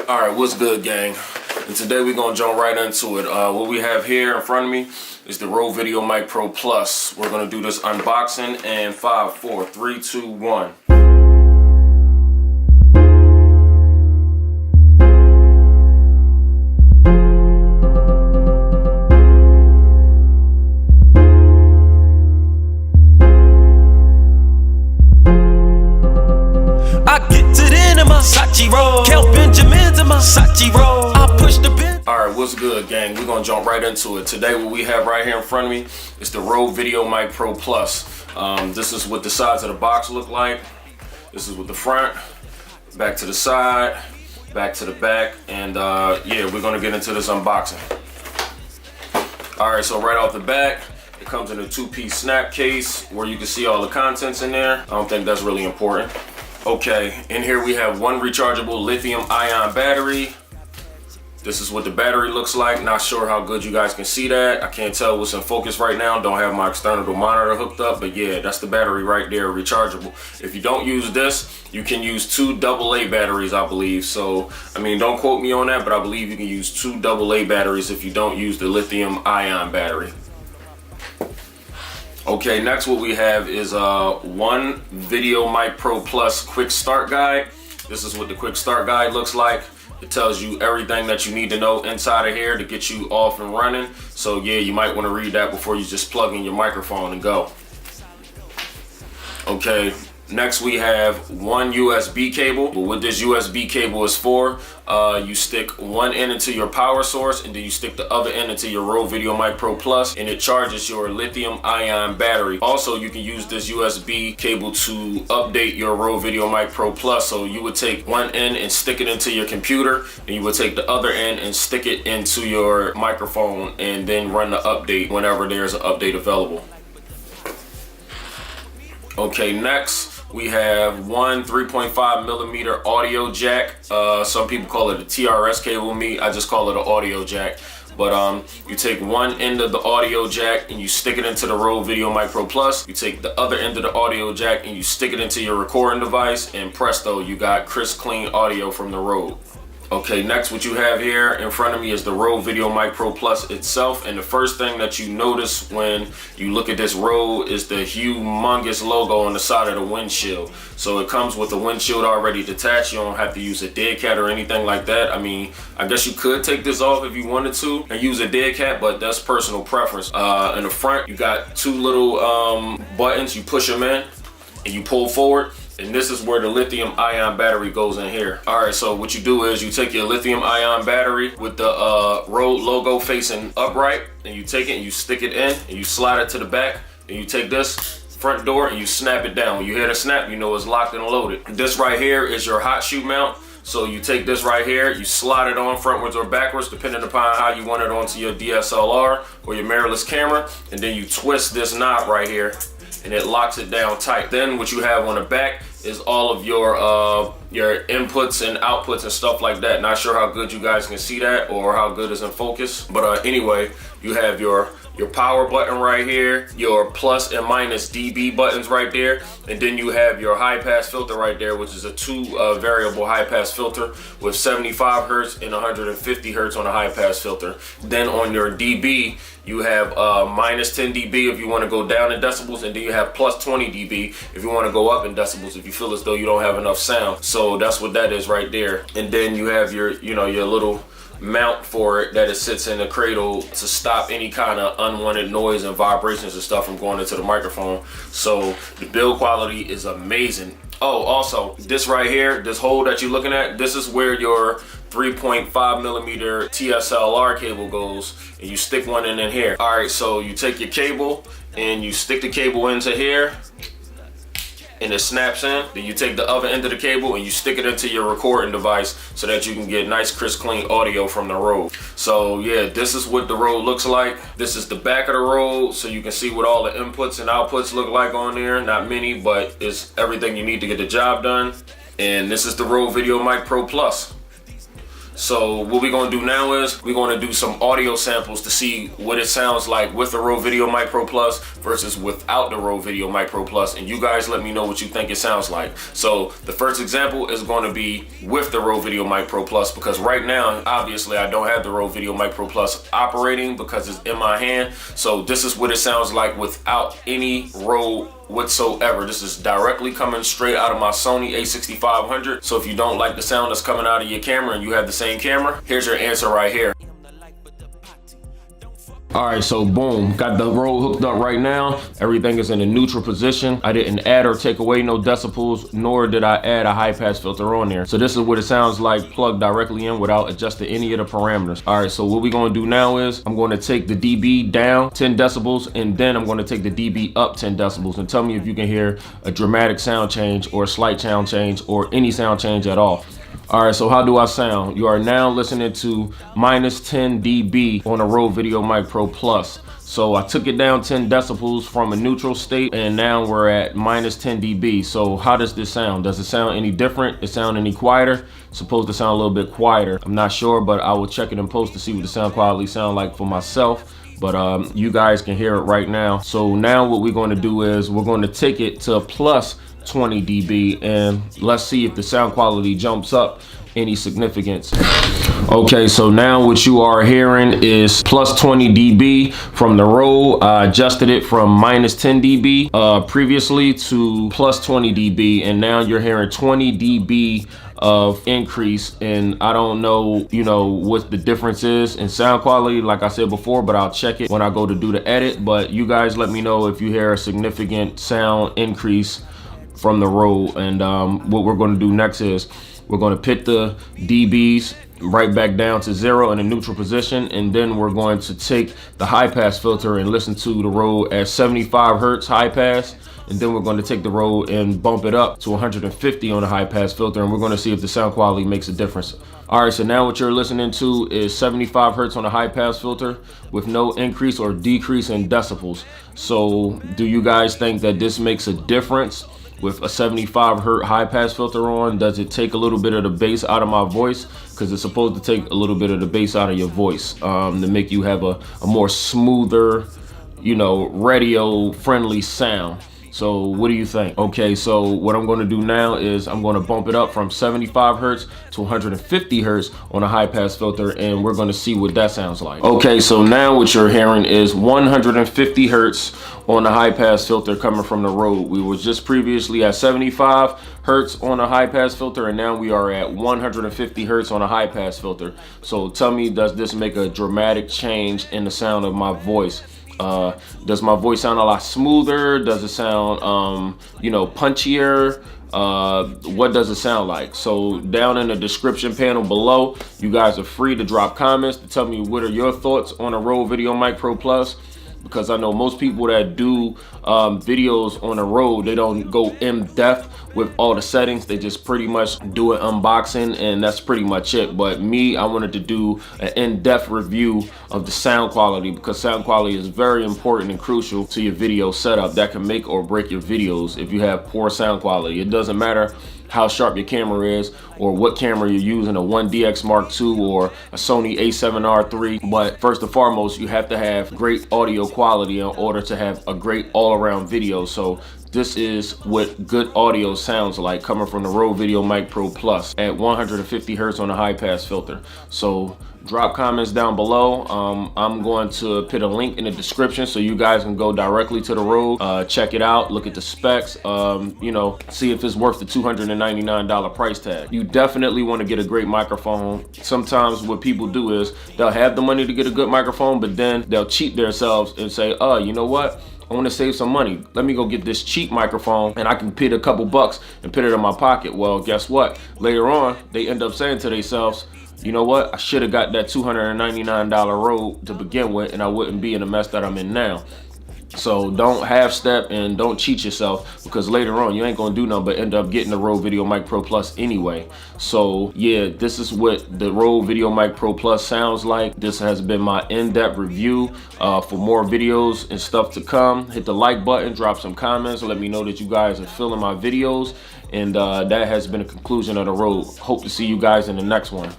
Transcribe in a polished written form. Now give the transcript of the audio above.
Alright, what's good, gang? And today we're gonna jump right into it. What we have here in front of me is the Rode VideoMic Pro Plus. We're gonna do this unboxing in 5, 4, 3, 2, 1. Alright, what's good, gang? We're gonna jump right into it. Today what we have right here in front of me is the Rode VideoMic Pro Plus. This is what the sides of the box look like. This is what the front, back to the side, back to the back, and yeah, we're gonna get into this unboxing. Alright, so right off the back, it comes in a 2-piece snap case where you can see all the contents in there. I don't think that's really important. Okay, in here we have one rechargeable lithium-ion battery. This is what the battery looks like. Not sure how good you guys can see that. I can't tell what's in focus right now. Don't have my external monitor hooked up, but yeah, that's the battery right there, rechargeable. If you don't use this, you can use 2 AA batteries, I believe. So, I mean, don't quote me on that, but I believe you can use 2 AA batteries if you don't use the lithium-ion battery. Okay, next what we have is one VideoMic Pro Plus quick start guide. This is what the quick start guide looks like. It tells you everything that you need to know inside of here to get you off and running. So yeah, you might want to read that before you just plug in your microphone and go. Okay, next we have one USB cable. But what this USB cable is for, you stick one end into your power source and then you stick the other end into your Rode VideoMic Pro Plus, and it charges your lithium-ion battery. Also, you can use this USB cable to update your Rode VideoMic Pro Plus. So you would take one end and stick it into your computer, and you would take the other end and stick it into your microphone and then run the update whenever there's an update available. Okay, next we have one 3.5mm audio jack. Some people call it a TRS cable. Me, I just call it an audio jack. But you take one end of the audio jack and you stick it into the Rode VideoMic Pro Plus. You take the other end of the audio jack and you stick it into your recording device, and presto, you got crisp, clean audio from the Rode. Okay, next what you have here in front of me is the Rode VideoMic Pro Plus itself, and the first thing that you notice when you look at this Rode is the humongous logo on the side of the windshield. So it comes with the windshield already detached. You don't have to use a dead cat or anything like that. I mean, I guess you could take this off if you wanted to and use a dead cat, but that's personal preference. In the front, you got 2 little buttons. You push them in and you pull forward. And this is where the lithium-ion battery goes in here. All right, so what you do is you take your lithium-ion battery with the Rode logo facing upright, and you take it and you stick it in and you slide it to the back, and you take this front door and you snap it down. When you hear the snap, you know it's locked and loaded. This right here is your hot shoe mount. So you take this right here, you slide it on frontwards or backwards, depending upon how you want it onto your DSLR or your mirrorless camera, and then you twist this knob right here, and it locks it down tight. Then what you have on the back is all of your inputs and outputs and stuff like that. Not sure how good you guys can see that or how good it's in focus, but anyway, you have your power button right here, your plus and minus dB buttons right there, and then you have your high pass filter right there, which is a 2 variable high pass filter with 75 hertz and 150 hertz on a high pass filter. Then on your dB, you have minus 10 dB if you want to go down in decibels, and then you have plus 20 dB if you want to go up in decibels if you feel as though you don't have enough sound. So that's what that is right there. And then you have your, your little mount for it that it sits in the cradle to stop any kind of unwanted noise and vibrations and stuff from going into the microphone. So the build quality is amazing. Oh, also, this right here, this hole that you're looking at, this is where your 3.5mm TSLR cable goes, and you stick one in here. All right, so you take your cable and you stick the cable into here, and it snaps in. Then you take the other end of the cable and you stick it into your recording device so that you can get nice, crisp, clean audio from the Rode. So yeah, this is what the Rode looks like. This is the back of the Rode, so you can see what all the inputs and outputs look like on there. Not many, but it's everything you need to get the job done. And this is the Rode VideoMic Pro Plus. So what we're gonna do now is we're gonna do some audio samples to see what it sounds like with the Rode Video Mic Pro Plus versus without the Rode Video Mic Pro Plus, and you guys let me know what you think it sounds like. So the first example is gonna be with the Rode Video Mic Pro Plus, because right now, obviously I don't have the Rode Video Mic Pro Plus operating because it's in my hand. So this is what it sounds like without any Rode whatsoever. This is directly coming straight out of my Sony a6500. So if you don't like the sound that's coming out of your camera and you have the same camera, here's your answer right here. All right, so boom, got the Rode hooked up right now. Everything is in a neutral position. I didn't add or take away no decibels, nor did I add a high pass filter on there. So this is what it sounds like plugged directly in without adjusting any of the parameters. All right, so what we're gonna do now is I'm gonna take the dB down 10 decibels, and then I'm gonna take the dB up 10 decibels, and tell me if you can hear a dramatic sound change or a slight sound change or any sound change at all. All right, so how do I sound? You are now listening to minus 10 dB on a Rode Video Mic Pro Plus. So I took it down 10 decibels from a neutral state, and now we're at minus 10 dB. So how does this sound? Does it sound any different? It sound any quieter? It's supposed to sound a little bit quieter. I'm not sure, but I will check it in post to see what the sound quality sound like for myself. But you guys can hear it right now. So now what we're going to do is we're going to take it to plus 20 dB, and let's see if the sound quality jumps up any significance. Okay, so now what you are hearing is plus 20 dB from the Rode. I adjusted it from minus 10 dB previously to plus 20 dB, and now you're hearing 20 dB of increase. And I don't know, you know, what the difference is in sound quality, like I said before, but I'll check it when I go to do the edit. But you guys let me know if you hear a significant sound increase from the Rode. And what we're going to do next is we're going to put the dBs right back down to 0 in a neutral position, and then we're going to take the high pass filter and listen to the Rode at 75 hertz high pass, and then we're going to take the Rode and bump it up to 150 on the high pass filter, and we're going to see if the sound quality makes a difference. All right, so now what you're listening to is 75 hertz on the high pass filter with no increase or decrease in decibels. So do you guys think that this makes a difference? With a 75 hertz high pass filter on, does it take a little bit of the bass out of my voice? Because it's supposed to take a little bit of the bass out of your voice to make you have a more smoother, you know, radio friendly sound. So what do you think? Okay, so what I'm going to do now is I'm going to bump it up from 75 hertz to 150 hertz on a high pass filter, and we're going to see what that sounds like. Okay, so now what you're hearing is 150 hertz on the high pass filter coming from the Rode. We were just previously at 75 hertz on a high pass filter, and now we are at 150 hertz on a high pass filter. So tell me, does this make a dramatic change in the sound of my voice? Does my voice sound a lot smoother? Does it sound, you know, punchier? What does it sound like? So down in the description panel below, you guys are free to drop comments to tell me what are your thoughts on a Rode Video Mic Pro Plus. Because I know most people that do videos on the Rode, they don't go in depth with all the settings. They just pretty much do an unboxing, and that's pretty much it. But me, I wanted to do an in-depth review of the sound quality, because sound quality is very important and crucial to your video setup. That can make or break your videos if you have poor sound quality. It doesn't matter how sharp your camera is or what camera you're using, a 1DX Mark II or a Sony a7R III. But first and foremost, you have to have great audio quality in order to have a great all-around video. So this is what good audio sounds like coming from the Rode Video Mic Pro Plus at 150 hertz on a high pass filter. So drop comments down below. I'm going to put a link in the description so you guys can go directly to the Rode, check it out, look at the specs, you know, see if it's worth the $299 price tag. You definitely want to get a great microphone. Sometimes what people do is they'll have the money to get a good microphone, but then they'll cheat themselves and say, oh, you know what? I want to save some money. Let me go get this cheap microphone and I can pay a couple bucks and put it in my pocket. Well, guess what? Later on, they end up saying to themselves, you know what? I should have got that $299 Rode to begin with, and I wouldn't be in the mess that I'm in now. So don't half step and don't cheat yourself, because later on you ain't gonna do nothing but end up getting the Rode Video Mic Pro Plus anyway. So yeah, this is what the Rode Video Mic Pro Plus sounds like. This has been my in-depth review. For more videos and stuff to come, hit the like button, drop some comments, let me know that you guys are feeling my videos. And that has been a conclusion of the Rode. Hope to see you guys in the next one.